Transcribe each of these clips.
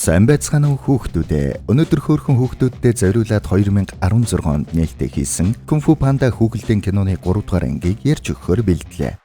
Сайн байцгаана уу хүүхдүүдээ. Өнөөдөр хөөрхөн хүүхдүүдтэй зориулаад 2016 онд нээлттэй хийсэн Кунг Фу Панда хүүхэлдэйн киноны 3 дугаар ангийг ярьж өгөхөөр бэлдлээ.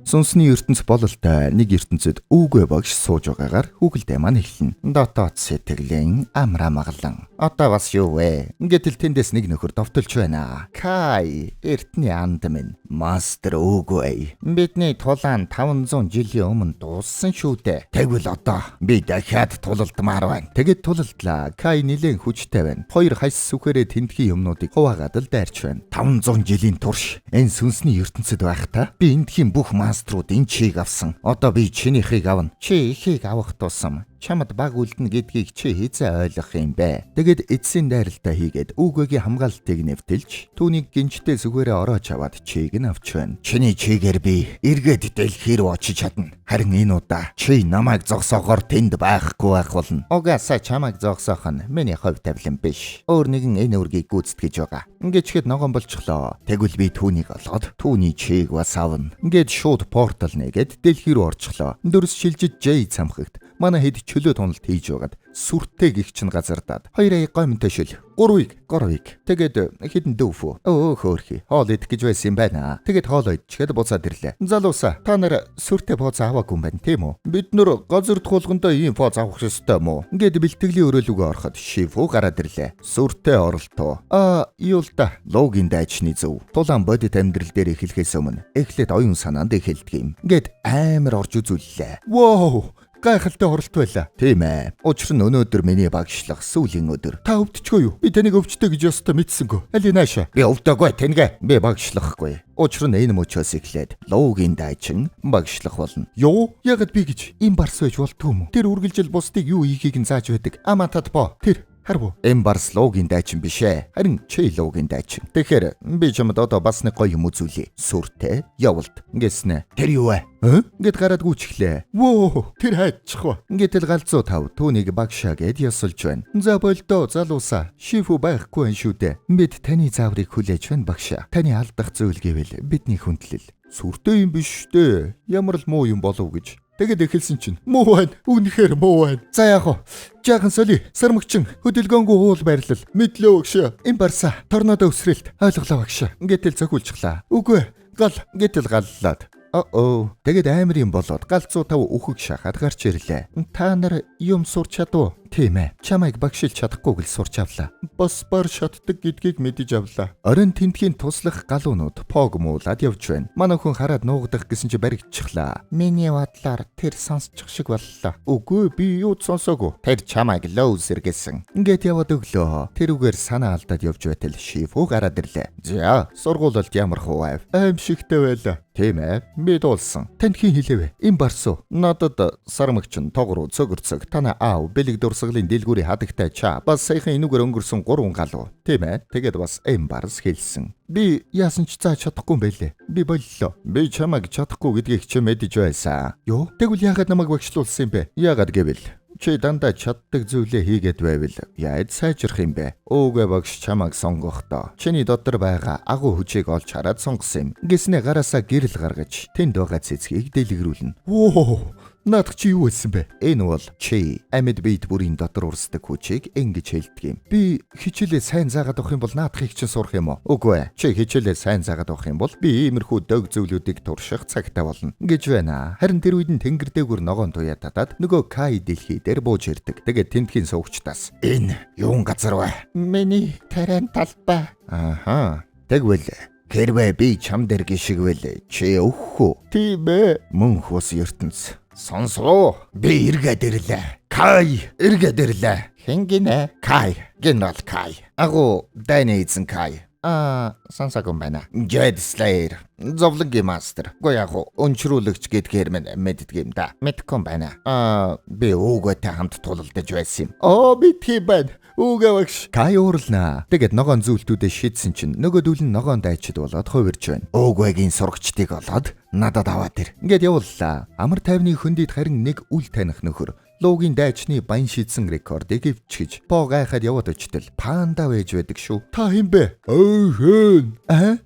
Сүнсний ертөнц бололтой нэг ертөнцид үүгүй багш сууж байгаагаар хүүхэлдэй маань эхэлнэ. Дотоод сэтгэлийн амраа маглан. Одоо бас юу вэ? Гэтэл тэндээс нэг нөхөр довтолж байна. Кай, эртний анд минь. Мастер үгүй. Бидний тулаан 500 жилийн өмнө дууссан шүү дээ. Тэгвэл одоо би дахиад тулалдмаар байна. Тэгэд тулалдлаа. Кай нэлээд хүчтэй байна. Хоёр хайс сүхээрээ тентхийн юмнуудыг хуваагаад л дайрч байна. 500 жилийн турш энэ сүнсний ертөнцид байхдаа би эндхийн бүх маструудын чийг авсан. Одоо би чинийхийг авна. Чи ихийг авах тусам чамд баг үлдэн гэдгийг чи хэзээ ойлгох юм бэ? Тэгэд эцсийн дайралтаа хийгээд үгээгийн хамгаалтыг нэвтэлж түүнийг гинжтэй зүгээрээ ороож аваад чийг нь авч байна. Чиний чигээр би эргээд дэлхий рүү очиж чадна. Харин энэ удаа чи намайг зогсоогоор тэнд байхгүй байх болно. Угаасаа чамайг зогсоох нь миний хувь тавилан биш. Өөр нэгэн энэ үргийг гүйцэтгэж байгаа. Ингэчгээд ногоон болчихлоо. Тэгвэл би түүнийг олоод түүний чийг бас авна. Ингээд шууд портал нэгээд дэлхий рүү орчихлоо. Дөрс шилжиж Жей цамхагт манай хэд чөлөө туналт хийж байгаад сүртэй гихчин газардаад 2 гомонтой шил 3-ыг тэгээд хідэн дүүфүү хөөрхи хоол идэх гэж байсан юм байна. Тэгээд хоол идчихэд буцаад ирлээ. Залуусаа та нар сүртэй бооз аваагүй юм байна тийм үү? Бид нөр газар туулгандаа ийм бооз авах ёстой юм уу? Ингээд бэлтгэлийн өрөөлөгөө ороход шифүү гараад ирлээ. Сүртэй оролтоо. Юу л да. Логийн дайчны зөв. Тулаан бодит амьдрал дээр эхлэхээс өмнө эхлээд оюун санаанд эхэлдэг юм. Ингээд амар орж үзүүллээ. Вау! Гайхалтай оролт байлаа. Тийм ээ. Учир нь өнөөдөр миний багшлах сүүлийн өдөр. Та өвдчихөө юу? Би таныг өвчтэй гэж ёстой мэдсэнгөө. Али нааша. Би өвдөөгүй тэнгэ. Би багшлахгүй. Учир нь энэ мөчөөс эхлээд лоугийн дайчин багшлах болно. Юу? Ягд би гэж им барс байж болтгүй юм уу? Тэр үргэлжил бусдыг юу хийхийг нь зааж байдаг. Аматад боо. Тэр харвуу. Эмбарс лоугийн дайчин биш ээ. Харин чи лоугийн дайчин. Тэгэхээр би чамд одоо бас нэг гоё юм үзүүлье. Сүртэй явалт. Ингэснэ. Тэр юу вэ? Гэт гараад гүйчихлээ. Воо, тэр хайчих вэ? Гэтэл галзуу тав түүнийг багшаа гэд ясалж байна. За болдоо залуусаа. Шифүү байхгүй юм шүү дээ. Бид таны зааврыг хүлээж байна багшаа. Таны алдах зүйл гэвэл бидний хүндлэл. Сүртэй юм биш дээ. Ямар л муу юм болов гэж. Тэгэд эхэлсэн чинь муу байна. Үнэхээр муу байна. За яах вэ? Жаахан соли, сармагчин, хөдөлгөөнгүй уул байрлал, мэдлөө багш. Эм барса, торнадо өсрэлт, ойлголоо багш. Гэтэл зохиулчихлаа. Үгүй, гал, гэтэл галлаад. Тэгэд амар юм болоод галзуу тав үхэг шахаад гарч ирлээ. Та нар юм сурч чадав? Тийм ээ. Чамайг багшилж чадахгүй гэл сурч авлаа. Бас бар шатдаг гэдгийг мэдэж авлаа. Орон тентхийн туслах галуунууд пог муулаад явж байна. Манай хүн хараад нуугдах гэсэн чи баригдчихлаа. Миний бодлоор тэр сонсчих шиг боллоо. Үгүй би юу сонсоогүй. Тэр чамайг лоузер гэсэн. Ингээд яваад өглөө. Тэрүүгээр санаа алдаад явж байтал шифүү гараад ирлээ. За, сургуулалт ямар хувайв? Аимшигтэй байлаа. Тийм ээ. Би дуулсан. Тентхийн хэлээвэ. Им барсуу. Надад сармагчин тогруу цогөрцөг танаа аав бэлэг дурсгалын дэлгүүрийн хадагтай ча бас саяхан энүүгээр өнгөрсөн 3 галуу. Тийм ээ. Тэгээд бас им барс хэлсэн. Би яасан ч зааж чадахгүй юм байлээ. Би боллоо. Би чамайг чадахгүй гэдгийг ч мэдэж байсан. Юу? Тэгвэл яагаад намайг багшлуулсан юм бэ? Яагаад гэвэл чи дандаа чаддаг зүйлээ хийгээд байвал яаж сайжрах юм бэ? Өөгээ багш чамайг сонгохдоо чиний дотор байгаа агуу хүчийг олж хараад сонгосон юм. Гэснээ гараасаа гэрэл гаргаж тэнд байгаа цэцгийг дэлгэрүүлнэ. Воо! Наадах чи юу хэлсэн бэ? Энэ бол чи амьд биед бүрийн дотор урсдаг хүчийг ингэж хэлдэг юм. Би хичээлээ сайн заагаад авах юм бол наадахыг чинь сурах юм уу? Үгүй ээ. Чи хичээлээ сайн заагаад авах юм бол би иймэрхүү дөг зөвлүүдийг турших цагтаа болно гэж байна. Харин тэр үед нь тэнгэр дээгүр ногоон туяа татаад нөгөө Кай дэлхий дээр бууж ирдэг. Тэгээд тентхийн суугчдаас энэ юун газар вэ? Миний тарайн талбай. Тэгвэл хэрвээ би чам дээр гიშгвэл чи өвхөө. Тийм ээ. Мөнх ус ертөнц. Сонсоо. Би эргээд ирлээ. Кай эргээд ирлээ. Хэн гинэ? Кай. Гинал Кай. Агуу дайны эзэн Кай. Сонсоогүй байна. Jade Slayer. Зовлонгийн мастер. Гоягу өнчрүүлэгч гэдгээр мэн мэддэг юм да. Мэдхгүй байна. Би өвгөтэй хамт тулалдаж байсан юм. Мэдхий байна. Үгүй багш. Кай уурлнаа. Тэгэд ногоон зүйлтүүдээ шийдсэн чинь нөгөөдүүл нь ногоон дайчид болоод хувирж байна. Өвгөгийн сурагчдыг олоод надад аваад ир. Ингээд явууллаа. Амар тайвны хөндөд харин нэг үл таних нөхөр лоугийн дайчны баян шийдсэн рекордыг өвчгөж боо гайхаад яваад очтол панда байж байдаг шүү. Та хэм бэ? Хэн?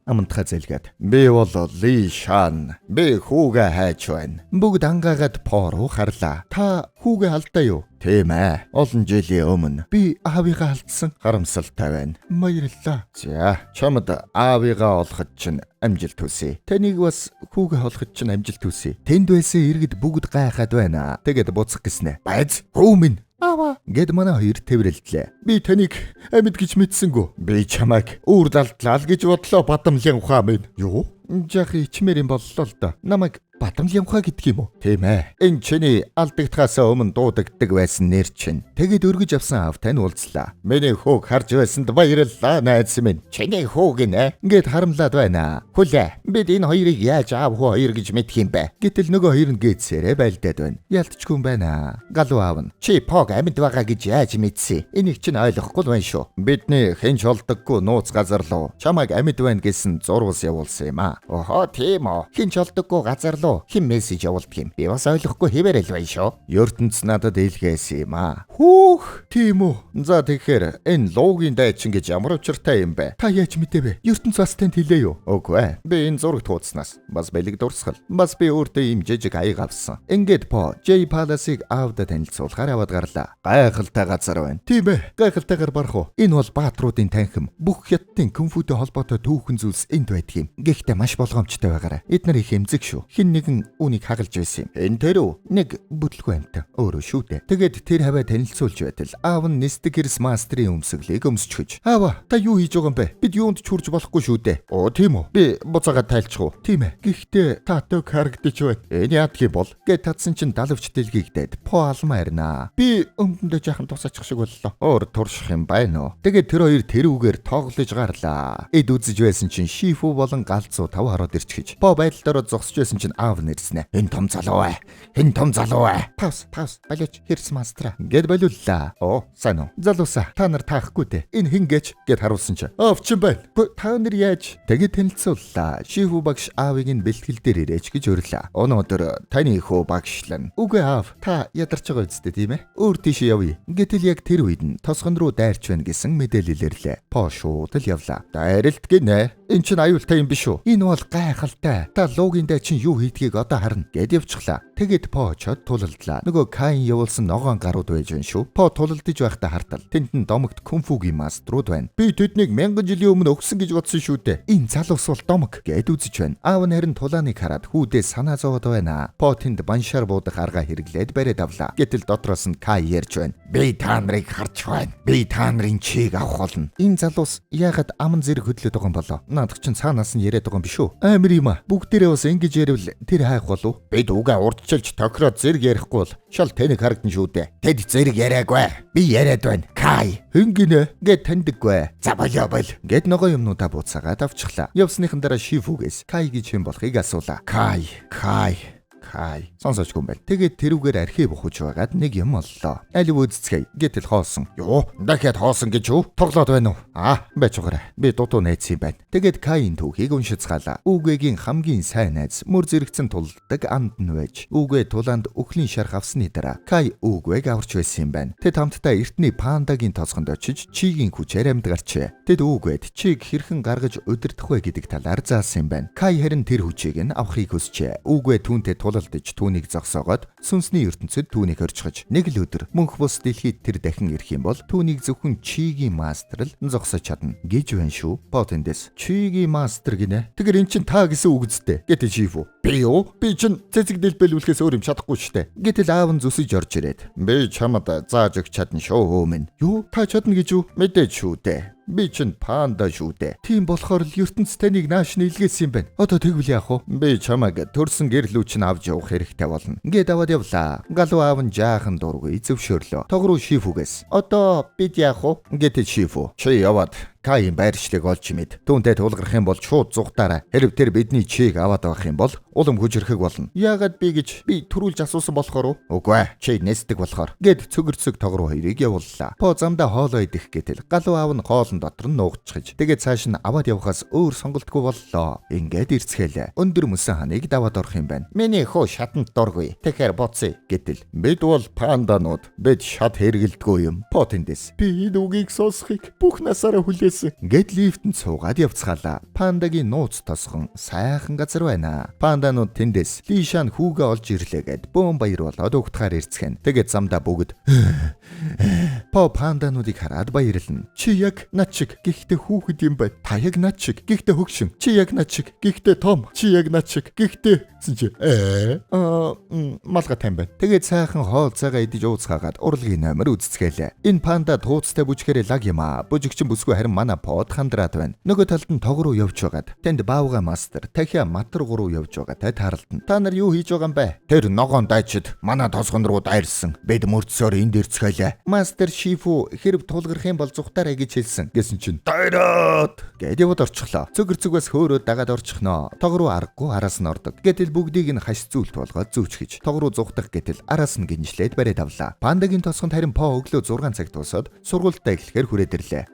Амантхай зэлгээд. Би бол Ли Шан. Би хүүгээ хайж байна. Бүгд ангаагаад По руу харлаа. Та хүүгээ алдаа юу? Тийм ээ. Олон жилийн өмнө би аавыгаа алдсан. Харамсалтай байна. Баярлалаа. За, чамд аавыгаа олоход чинь амжилт хүсье. Таныг бас хүүгээ олоход чинь амжилт хүсье. Тэнд байсан иргэд бүгд гайхаад байна. Тэгээд буцах гэснэ. Байз, хүү минь. Аваа гэд манай хоёр тэврэлтлээ. Би таныг амьд гэж мэдсэнгүү. Би чамайг үүрлалтлаа гэж бодлоо бадамлын ухаан минь. Юу? Жах ичмэр юм боллоо л да. Намайг бадамлын ухаа гэдэг юм уу? Тийм ээ. Энэ чиний алдагдахаас өмнө дуудагддаг байсан нэр чинь. Тэгэд өргөж авсан аав тань уулзлаа. Миний хүүг харж байсанд баярлалаа найз минь. Чиний хүүг нэ? Ингээд харамлаад байна. Хүлээ. Бид энэ хоёрыг яаж аав хүү хоёр гэж мэдх юм бэ? Гэтэл нөгөө хоёр нь гээцээрээ байлдаад байна. Ялтчгүй юм байна. Галуу аав нь чи пог амьд байгаа гэж яаж мэдсэ? Энийг чинь ойлгохгүй л байна шүү. Бидний хэн ч олдоггүй нууц газар руу чамайг амьд байна гэсэн зурвас явуулсан юм аа. Охоо тийм үү. Хэн ч олдоггүй газар руу хэн мессеж явуулдаг юм? Би бас ойлгохгүй хэвээр л байна шүү. ертөнц надад илгээсэн юм аа. Хүүх, тийм үү. За тэгэхээр энэ луугийн дайчин гэж ямар учиртай юм бэ? Та яаж мэдэвэ? ертөнц бас танд хэлээ юу? Үгүй ээ. Би энэ зураг тууцснаас бас бэлэг дурсгал. Бас би өөртөө ийм жижиг аяг авсан. Ингээд по J Palace-ыг аавда танилцуулахаар аваад гарлаа. Гайхалтай газар байна. Тийм ээ. Гайхалтайгаар барах уу? Энэ бол баатруудын танхим. Бүх хятадын кунфутэй холбоотой түүхэн зүйлс энд байдаг юм. Гэхдээ маш болгоомжтой байгаарай. Эдгээр их эмзэг шүү. Хин нэгэн үүнийг хагалж байсан юм. Энэ тэр үү? Нэг бүтлгүй амтан. Өөрөө шүү дээ. Тэгээд тэр хаваа танилцуулж байтал аав нь нисдэг хэрс мастрын өмсгөлийг өмсчихөж. Аава, та юу хийж байгаа юм бэ? Бид юунд ч хүрж болохгүй шүү дээ. Оо тийм үү? Би буцаагаад тайлчих уу? Тийм ээ. Гэхдээ та төг харагдаж байна. Энэ яадах юм бол? Гэт татсан чинь далавч дэлгийгдээд по алмаа ирнэ. Би өмдөндөө жаахан тусаачих шиг боллоо. Өөр турших юм байна уу? Тэгээд тэр хоёр тэр үгээр тоглож гарлаа. Эд үзэж байсан чинь шифу болон галзуу тав хараад ирчихэж. По байдалдороо зогсож байсан чинь аав нэрснэ. Энэ том залуу ээ. Энэ том залуу ээ. Паус. Балиач хэрс мастра. Гэд болиуллаа. Оо, сайн уу? Залуусаа. Та нар таахгүй дээ. Энэ хин гэж гэд харуулсан чинь. Овчин байна. Та нар яаж? Тэгээд танилцууллаа. Шифу багш аавыг нь бэлтгэл дээр ирээч гэж өрлөө. Өнөөдөр таны хөө багшлан. Үгүй аав. Та ядарч байгаа үсттэй тийм ээ. Өөр тийш явъя. Гэтэл яг тэр үед нь тосгон руу дайрч байна гэсэн мэдээлэл ирлээ. По шууд л явлаа. Дайралт гинэ. Энд чинь аюултай юм биш үү? Энэ бол гайхалтай. Та луугийн дэ чинь юу хийдгийг одоо харна гэд явчихлаа. Тэгэд по чод тулалдлаа. Нөгөө Каин явуулсан ногоон гарууд байж байна шүү. По тулалдаж байхдаа хартал. Тэнд нь домогт кунфугийн маструуд байна. Би тэднийг 1000 жилийн өмнө өгсөн гэж бодсон шүү дээ. Энэ залуус бол домог гэд үзэж байна. Аав нь харин тулааныг хараад хүүдээ санаа зовоод байна. По тэнд баншаар буудах арга хэрэглээд бариад авлаа. Гэтэл дотроос нь Кай ярьж байна. Би та нарыг харж байна. Би та нарын чийг авах болно. Энэ залуус яагаад аман зэрэг хөдлөд байгаа юм болоо? Наадах чинь цаанаас нь яриад байгаа юм биш үү? Амар юм аа. Бүгдээрээ бас ингэж ярил тэр хайх болов? Бид үгээ урдчилж тохироод зэрэг ярихгүй бол шал таныг харагдан шүү дээ. Тэд зэрэг яриаггүй. Би яриад байна. Кай. Хөнгөнэ гэд таньдаггүй. За болоо гэд нөгөө юмнуудаа буцаагаад авчихлаа. Явсныхан дараа Шифүгээс Кай гэж хэн болохыг асуулаа. Кай. Сонсоочгүй юм байна. Тэгээд тэрүүгээр архив ухаж байгаад нэг юм оллоо. Алив үзцгээе. Гэтэл хоосон. Юу? Дахиад хоосон гэж юу? Тоглоод байна уу? Байж байгаарай. Би дутуу найз юм байна. Тэгээд Каин түүхийг уншицгаалаа. Үгээгийн хамгийн сайн найз мөр зэрэгцэн тулдаг анд нь байж. Үгээ тулаанд өхлийн шарх авсны дараа Кай үгээг аварч байсан юм байна. Тэд хамтдаа эртний пандагийн тоцгонд очиж чигийн хүчээр амьд гарчээ. Тэд үгээд чиг хэрхэн гаргаж удирдах вэ гэдэг талаар заасан юм байна. Кай харин тэр хүчийг нь авахыг хүсчээ. Үгээ түүнтэй тулалдаж түүнийг зогсоогоод сүнсний ертөнцид түүнийг орчхож нэг л өдөр мөнх бус дэлхийд тэр дахин ирэх юм бол түүнийг зөвхөн чигийн мастер л зогсож чадна гэж байна шүү. Потендес чигийн мастер гинэ. Тэгэр эн чин та гэсэн үг үсттэй. Гэтэл Шифу. Би чин цэцэг дэлбэлүүлэхээс өөр юм чадахгүй штэ. Гэтэл аав нь зүсэж орж ирээд. Би чамд зааж өгч чадна шүү минь. Юу? Та чадна гэж юу? Мэдээж шүү дээ. Би чин панда шүү дээ. Тийм болохоор л ертөнц таныг нааш нийлгээсэн юм байна. Одоо тэгвэл яах вэ? Би чамайг төрсөн гэрлүү чин авч явах хэрэгтэй болно. Ингээд аваад явлаа. Галуу аав нь жаахан дургүй зөвшөөрлөө. Тогруу Шифүгээс. Одоо бид яах вэ? Гэтэл Шифу. Чи яваад Каин байршлыг олж имэд. Түүнтэй тулгарх юм бол шууд зугтаарай. Хэрв тэр бидний чийг аваад авах юм бол улам хүчрэхэг болно. Яагаад би төрүүлж асуусан болохоор уу? Үгүй чи нэстэг болохоор. Гэд цөгөрцөг тогруу хоёрыг явууллаа. По замдаа хоолоо идэх гэтэл галуу аав нь хоолн дотор нь нуугдчихж. Тэгээд цааш нь аваад явахаас өөр сонголтгүй боллоо. Ингээд ирцгээлээ. Өндөр мөсөн ханыг даваад орох юм байна. Миний хөө шатанд дургүй. Тэгэхээр боцъё. Гэтэл бид бол панданууд. Бид шат хэрэгэлдэггүй юм. Потендес. Би энэ үгийг сонсохыг бүх насаараа хүлээсэн ирсэн. Гэт лифтэнд суугаад явцгаалаа. Пандагийн нууц тосгон сайхан газар байна. Панданууд тэндээс Лишан хүүгээ олж ирлээ гэд бөөн баяр болоод угтахаар ирцгэн. Тэгээд замдаа бүгд пандануудыг хараад баярлна. Чи яг над шиг гихтээ хүүхэд юм бай. Та яг над шиг гихтээ хөгшин. Чи яг над шиг гихтээ том. Чи яг над шиг гихтээ малга тайм байна. Тэгээд сайхан хоол цагаа идэж ууцгаагаад урлагийн номер үзцгээлээ. Энэ панда тууцтай бүжгээр лаг юм аа. Бүжигчин бүсгүй харин мана под хандраад байна. Нөгөө талд нь тог руу явж байгаад тэнд баавга мастер дахиа матар руу явж байгаатай таарлтана. Та нар юу хийж байгаа юм бэ? Тэр ногоон дайчид мана тосгон руу дайрсан. Бид мөрцөөр энд ирцгээлээ. Мастер Шифу хэрэг тулгарх юм бол зүгтаарай гэж хэлсэн. Гэсэн чинь дайраад гэд яваад орчихлоо. Цөгөр зүгээс хөөрөө дагаад орчихноо. Тог руу аргагүй араас нь ордог. Гэтэл бүгдийг нь хаш зүйлт болгоод зүүчгэж тог руу зугтах гэтэл араас нь гинжлээд бариад авлаа. Пандагийн тосгонд харин өглөө 6 цаг тусаад сургуультай эхлэхээр хүрээд ирлээ.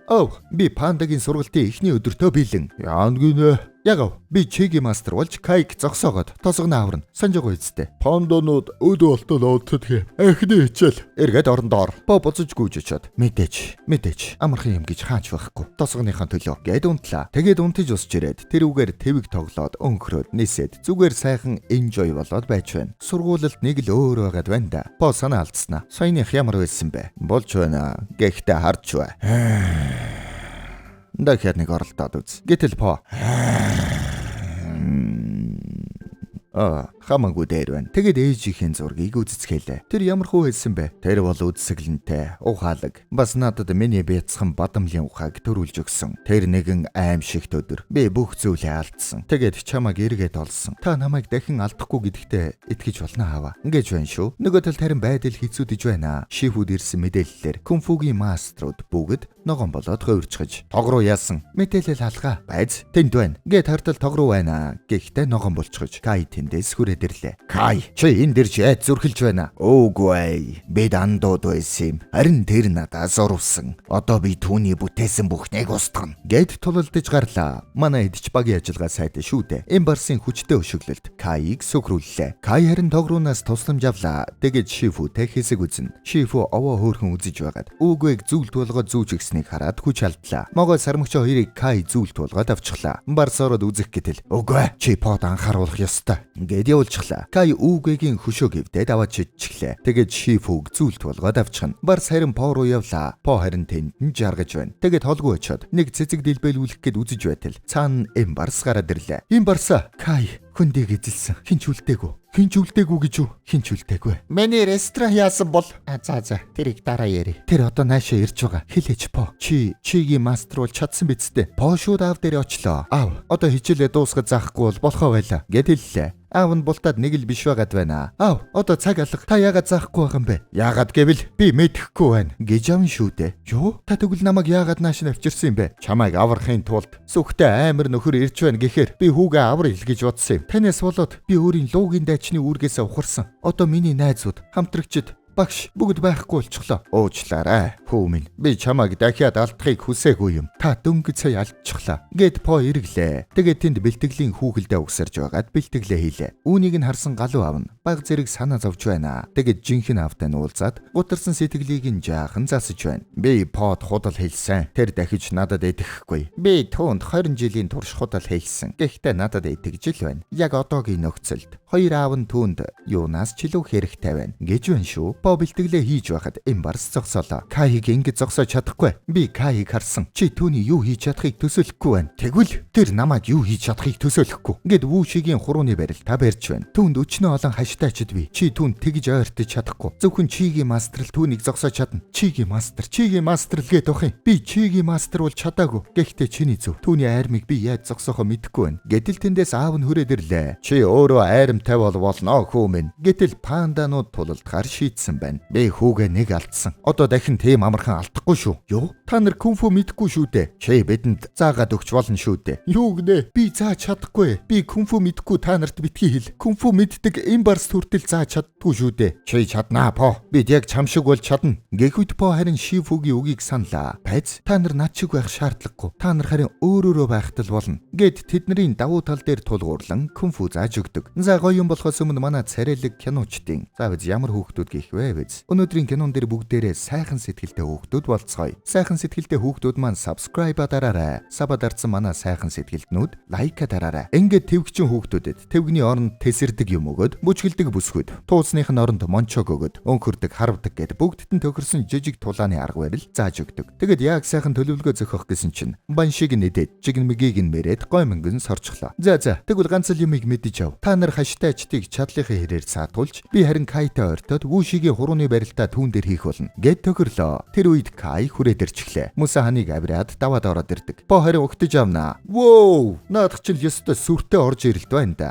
Би пандагийн сургалтын эхний өдөртөө биелэн. Яан гинэ. Ягав би Чиги мастер болж Кайг зогсоогоод тосгоноо аварна. Санаж байгаа үсттэй. Панданууд өдөө болтол оодтдгийг эхний хичээл эргээд орондоор буцаж гүйж очоод мэдээж амархан юм гэж хаач байхгүй. Тосгоныхаа төлөө гээд унтлаа. Тэгээд унтаж усч ирээд тэрүүгээр твэг тоглоод өнхрөөд нисээд зүгээр сайхан enjoy болоод байж байна. Сургуулилд нэг л өөр байгаад байна да. Санаа алдснаа. Саяных ямар байсан бэ? Болж байна. Гэхдээ харж бай. Дахиад нэг оролдоод үз. Гэтэл хамаагүй дээр байна. Тэгээд ээжийнхээ зургийг үзэцгэлээ. Тэр ямар хөө хэлсэн бэ? Тэр бол үдсгэлэнтэй, ухаалаг. Бас надад миний бяцхан бадамлын ухааг төрүүлж өгсөн. Тэр нэгэн аим шигт өдөр. Би бүх зүйлээ алдсан. Тэгээд чамайг эргээд олсон. Та намайг дахин алдахгүй гэдэгтээ итгэж болно хаваа. Ингэж байна шүү. Нөгөө талд харин байдал хэцүүдэж байна. Шифүүд ирсэн мэдээллээр кунфугийн маструуд бүгд ногоон болоод хувирчгаж тог руу яасан. Мэдээлэл алгаа. Байз тэнд байна. Гэт хартал тог руу байна. Гэхдээ ногоон болчихож Кай тэндээс хүрээд ирлээ. Кай, чи энэ дэр яд зүрхэлж байна. Үгүй. Би дандууд байсан юм. Харин тэр надаас урвсан. Одоо би түүний бүтээсэн бүхнийг устгана. Гэт тулалдаж гарлаа. Манай эдч багийн ажиллагаа сайтай шүү дээ. Эмбарсын хүчтэй өшөглөлт Кайыг сүгрүүллээ. Кай харин тогруунаас тусламж авлаа. Тэгээд Шифутэй хэсэг үзэн. Шифу овоо хөөрхөн үзэж байгаад үгүйг зүйлт болгоод зүүж гиснийг хараад хүч алдлаа. Могой сармагч хоёрыг Кай зүйлт болгоод авчихлаа. Барс ороод үзэх гэтэл үгүй чи под анхааруулах ёстой. Гэд явуулчихлаа. Кай үгээгийн хөшөө гэвдээд аваад чичглээ. Тэгээд Шифуг зүйлт болгоод авчихна. Барс харин руу явлаа. Харин тэнд нь жаргаж байна. Тэгээд холгүй очоод нэг цэцэг дэлбэлүүлэх гээд үзэж байтал цаана Эмбарс гараад ирлээ. Эмбарса Кай хүндийг эзэлсэн. Хинч үлдээгүй гэж юу? Хинч үлдээгүй. Миний ресторан яасан бол? За. Тэрийг дараа яри. Тэр одоо наашаа ирж байгаа. Хэлээч Чигийн мастер бол чадсан биз дээ. Шууд аав дээр очлоо. Аав, одоо хичээлээ дуусгаж заахгүй бол болохоо байлаа. Гэт хэллээ. Аав нь бултаад нэг л биш байгаад байна. Аав, одоо цаг алга. Та яагаад заахгүй байгаа юм бэ? Яагаад гэвэл би мэдэхгүй байна. Гэж аван шүү дээ. Юу? Та тэгвэл намайг яагаад нааш нь авчирсан юм бэ? Чамайг аврахын тулд сүхтэй амар нөхөр ирж байна гэхээр би хүүгээ авар ил гэж бодсон юм. Танаас болоод би өөрийн луугийн дайчны үүргээс ухарсан. Одоо миний найзууд, хамтрагчид багш бүгд байхгүй болчихлоо. Уучлаарай. Хүү минь. Би чамайг дахиад алдахыг хүсээгүй юм. Та дөнгөж сая алдчихлаа. Гэт ирэглээ. Тэгээд тэнд бэлтгэлийн хүүхэлдээ угсарж байгаад бэлтгэлээ хийлээ. Үүнийг нь харсан галуу аав нь баг зэрэг санаа зовж байна. Тэгээд жинхэнэ аавтай нь уулзаад гутарсан сэтгэлийг нь жаахан засаж байна. Би худал хэлсэн. Тэр дахиж надад итгэхгүй. Би түүнд 20 жилийн турш худал хэлсэн. Гэхдээ надад итгэж л байна. Яг одоогийн нөхцөлд хоёр аав нь түүнд юунаас ч илүү хэрэгтэй байна. Гэж байна шүү. Бэлтгэлээ хийж байхад Эмбарс зогсоолоо. Кайг ингэж зогсоож чадахгүй. Би Кайг харсан. Чи түүний юу хийж чадахыг төсөөлөхгүй байна. Тэгвэл тэр намайг юу хийж чадахыг төсөөлөхгүй. Ингээд Вүүшигийн хурууны барилтаа барьж байна. Түүнд өчнөө олон хаштайчд би. Чи түүнд тэгж ойртож чадахгүй. Зөвхөн Чигийн мастер л түүнийг зогсоож чадна. Чигийн мастер л гээд охин. Би Чигийн мастер бол чадаагүй. Гэхдээ чиний зөв. Түүний айрмыг би яаж зогсоохоо мэдэхгүй байна. Гэтэл тэндээс аав нь хүрээд ирлээ. Чи өөрөө айрамтай болно хүү минь. Гэтэл панданууд тулалдахаар шийдсэн байна. Би хүүгээ нэг алдсан. Одоо дахин тийм амархан алдахгүй шүү. Юу? Та нар кунфу мэдхгүй шүү дээ. Чи бидэнд заагаад өгч болно шүү дээ. Юу гэнэ? Би зааж чадахгүй. Би кунфу мэдхгүй та нарт битгий хэл. Кунфу мэддэг Эмбарс хүртэл зааж чаддгүй шүү дээ. Чи чаднаа Бид яг чам шиг бол чадна. Гэхүйд харин Шифугийн үгийг саналаа. Байц та нар над шиг байх шаардлагагүй. Та нар харин өөрөөрөө байхтал болно. Гэт тэдний давуу тал дээр тулгуурлан кунфу зааж өгдөг. За гоё юм болохоос өмнө манай царайлаг киночдын. За бид ямар хүүхдүүд гэх вэ? вэ биз? Өнөөдрийн кинон дээр бүгдээрээ сайхан сэтгэлтэй хүүхдүүд болцгоё. Сайхан сэтгэлтэй хүүхдүүд маань subscribe дараарай. Саба дарсан манай сайхан сэтгэлднүүд лайк дараарай. Ингээд твгчин хүүхдүүдэд твгний оронд тесэрдэг юм өгöd, бүжгэлдэг бүсгүүд, туусных нь оронд мончог өгöd, өнхөрдөг, харвдаг гэд бүгдд нь тохирсон жижиг тулааны арга барил зааж өгдөг. Тэгэд яг сайхан төлөвлөгөө зохиох гэсэн чинь баншиг нэдэд жигнэмгийг нь мэрээд гой мөнгөн сорчихлоо. За тэгвэл ганц л юмыг мэдэж ав. Та нар хаштай ачтыг чадлынхаа хэрээр саатуулж би харин Кайтай ойртоод вүүшигийн хурууны барилтаа түүн дээр хийх болно гэд тохирлоо. Тэр үед Кай хүрээд ирчихлээ. Муса ханыг авираад даваад ороод ирдэг. По харин өгтөж авнаа. Воо! Наадах чинь ёстой сүртэй орж ирэлт байна да.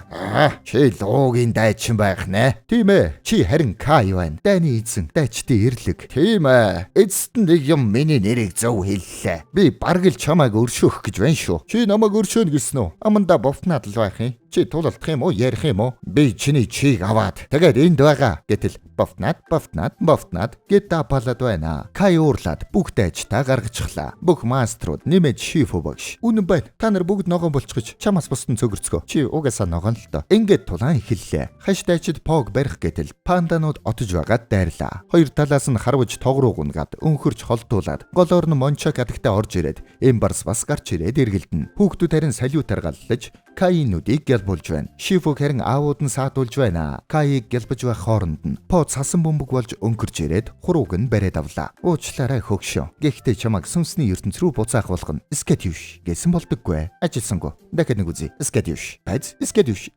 Чи луугийн дайчин байх нэ. Тийм ээ. Чи харин Кай байна. Дайны эзэн, дайчдын эрлэг. Тийм ээ. Эцэст нь нэг юм миний нэрийг зөв хэллээ. Би бараг л чамайг өршөөх гэж байна шүү. Чи намайг өршөөнө гэсэн үү? Амандаа бовтнаад л байх юм. Чи тулалдах юм уу, ярих юм уу? Би чиний чийг аваад тэгээд энд байгаа гэтэл бовтнаад гэд дапалаад байна. Кай уурлаад бүх дайчтаа гаргачихлаа. Бүх маструуд нэмээд шифу багш. Үнэн байна. Та нар бүгд ногоон болчихж чамаас бусдын цөгөрцгөө. Чи угаасаа ногоон л доо. Ингээд тулаан эхэллээ. Хаш дайчид пог барих гэтэл панданууд отож байгаад дайрлаа. Хоёр талаас нь харваж тогруу гунгаад өнхөрч холдуулаад голоор нь мончок адагтаа орж ирээд эмбарс бас гарч ирээд эргэлдэнэ. Хүүхдүүд харин салютаар галлаж Кайнуудыг гялбуулж байна. Шифу харин аауд нь саатуулж байна. Кайыг гялбаж байх хооронд нь По цасан бөмбөг болж өнгөрч ирээд хурууг нь бариад авлаа. Уучлаарай хөгшөө. Гэхдээ чамайг сүнсний ертөнц рүү буцаах болгоно. Скетюш гэсэн болдоггүй. Ажилсангүй. Дахиад нэг үзье. Скетюш. Байц. Скетюш.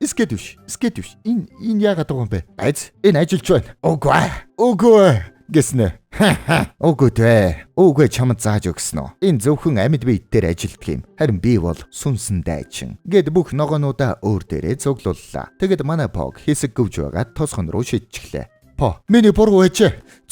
Энэ яагаад байгаа юм бэ? Байц. Энэ ажиллаж байна. Үгүй гэснэ. Үгүй чамд зааж өгсөн үү? Энэ зөвхөн амьд биед дээр ажилтдаг юм. Харин би бол сүнсэн дайчин. Гэт бүх ногоонуудаа өөр дээрээ цуглууллаа. Тэгэд манай Пог хэсэг гөвж байгаад тосхон руу шидчихлээ. По, миний буруу ээжээ.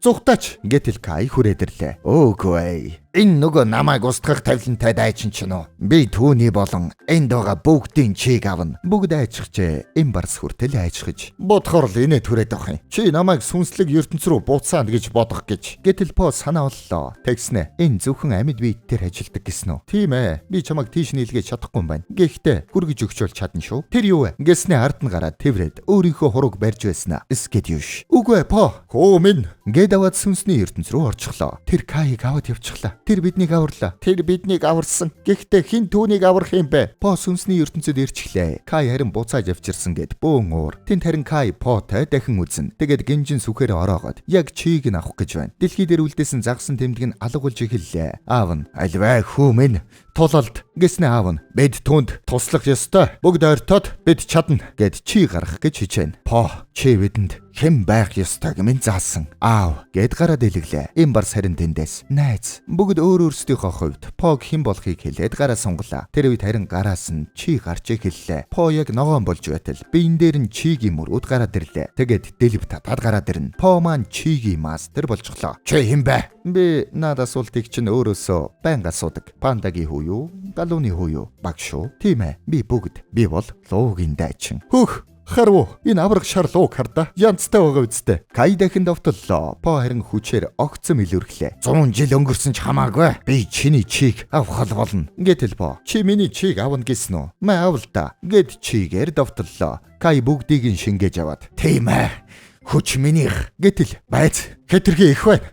Зүгтаач гэтэл Кай хүрээдэрлээ. Үгүй. Энэ нөгөө намайг устгах тавилантай дайчин ч нөө. Би түүний болон энд байгаа бүгдийн чийг авна. Бүгд айчхжээ. Эмбарс хүртэл айчхаж. Бодохоор л инээ түрээд авах юм. Чи намайг сүнслэг ертөнц рүү буцаана гэж бодох гэж. Гэтэл По санаа боллоо. Тэгснэ. Энэ зөвхөн амьд биед дээр ажилдаг гэсэн үү? Тийм ээ. Би чамайг тийш нийлгэж чадахгүй юм байна. Гэхдээ хүргэж өгч бол чадна шүү. Тэр юу вэ? Гэснэ ард нь гараад тэврээд өөрийнхөө хурууг барьж байснаа. Скетюш. Үгүй По. Хөө минь. Гэд аваад сүнсний ертөнц рүү орчихлоо. Тэр Кайг аваад явчихлаа. Тэр биднийг аварлаа. Тэр биднийг аварсан. Гэхдээ хэн түүнийг аврах юм бэ? По сүнсний ертөнцөд ирчихлээ. Кай харин буцааж авчирсан гэд бөөн уур. Тэнд харин Кай Потой дахин үзэн. Тэгээд гинжин сүхээр ороогоод яг чийг нь авах гэж байна. Дэлхий дээр үлдээсэн загсан тэмдэг нь алгуулж эхэллээ. Аав нь альваа хүү минь тулалд гэснэ аав нь бид түнд туслах ёстой. Бүгд ойртоод бид чадна гэд чи гарах гэж хичээнэ. По чи бидэнд хэн байх ёстойг минь заасан. Аав гэд гараад илэглээ. Эмбарс харин тэндээс найз. Бүгд өөр өөрсдийнхөө хувьд Пог хэн болохыг хэлээд гараа сунгалаа. Тэр үед харин гараас нь чи гарч эхэллээ. По яг ногоон болж байтал биен дээр нь чигийн мөрүүд гараад ирлээ. Тэгээд дэлб татаад гараад ирнэ. По маань чигийн мастер болчихлоо. Чи хэн бэ? Би наад асуултыг чинь өөрөөсөө байнга асуудаг. Пандагийн хүү юу? Галууны хүү юу? Багш шүү. Тийм ээ. Би бүгд. Би бол луугийн дайчин. Хөх! Харвуу энэ аврах шар лууг харда. Янцтай байгаа үсттэй. Кай дахин довтлоо. По харин хүчээр огцом илүүрхлээ. 100 жил өнгөрсөн ч хамаагүй. Би чиний чийг авах болно. Гэтэл По чи миний чийг авна гэсэн үү? Мэ авал та. Гэд чигээр довтлоо. Кай бүгдийг нь шингээж аваад. Тийм ээ. Хүч минийх. Гэтэл байц. Хэтэрхий их байна.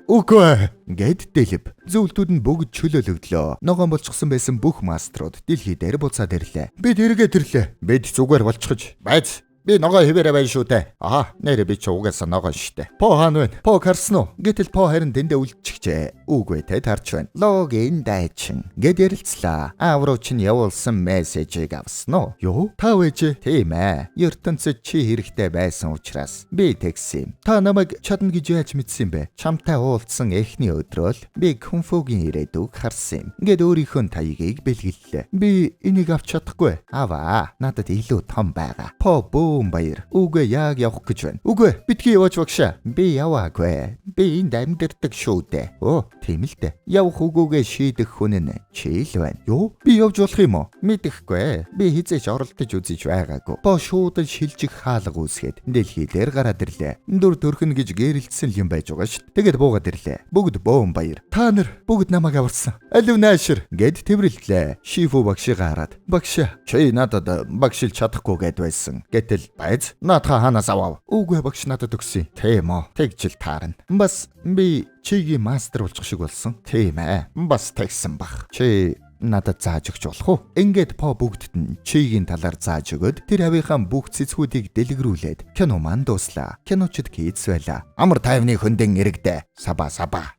Үгүй гэд дэлб. Зөвлтүүд нь бүгд чөлөөлөгдлөө. Ногоон болчихсон байсан бүх маструуд дэлхий дээр буцаад ирлээ. Бид эргээд ирлээ. Бид зүгээр болчихж. Байц. Би ногоо хэвээрээ байна шүү дээ. Нэрэ би ч угаасаа ногоо штэ. По хаана вэ? По харсан уу? Гэтэл По харин дэндээ үлдчихжээ. Үгүй те тарч байна. Логин дайчин. Гэд ярилцлаа. Авруу чинь явуулсан мессежийг авсан уу? Юу? Та вэж? Тийм ээ. ертөнцөд чи хэрэгтэй байсан учраас би тэгсэн юм. Та намайг чадна гэж яаж мэдсэн бэ? Чамтай уулзсан эхний өдрөөл би кунфугийн ирээдүг харсан юм. Гэд өөрийнхөө таягийг бэлгэллээ. Би энийг авч чадахгүй. Аваа. Надад илүү том байгаа. По баяр. Үгүй яг явах гэж байна. Үгүй битгий яваач багшаа. Би яваагүй. Би энд амьдэрдэг шүү дээ. Тийм л дээ. Явах үгүйгээ шийдэх хүн нь чи л байна. Юу? Би явж болох юм уу? Мэдэхгүй. Би хизээч оролдож үзэж байгаагүй. По шуудаж шилжих хаалга үүсгээд дэлхий дээр гараад ирлээ. Дүр төрхөн гэж гэрэлтсэн юм байж байгаа шүү. Тэгэд буугаад ирлээ. Бүгд бөөн баяр. Та нар бүгд намайг аварсан. Алив наашир гэд тэврэлтлээ. Шифу багшигаа хараад. Багшаа чи надад багшилж чадахгүй гэд байсан. Гэтэл л байз. Наадха ханаас авав? Үгүй багш надад өгсөн. Тийм үү. Тэгжил таарна. Бас би чигийн мастер болчих шиг болсон. Тийм ээ. Бас тэгсэн бах. Чи надад зааж өгч болох уу? Ингээд по бүгдд нь чигийн талаар зааж өгöd тэр авийнхаа бүх цэцгүүдийг дэлгэрүүлээд кино маань дуслаа. Киночд хийц байла. Амар тайвны хөндөн иргэдэ. Саба.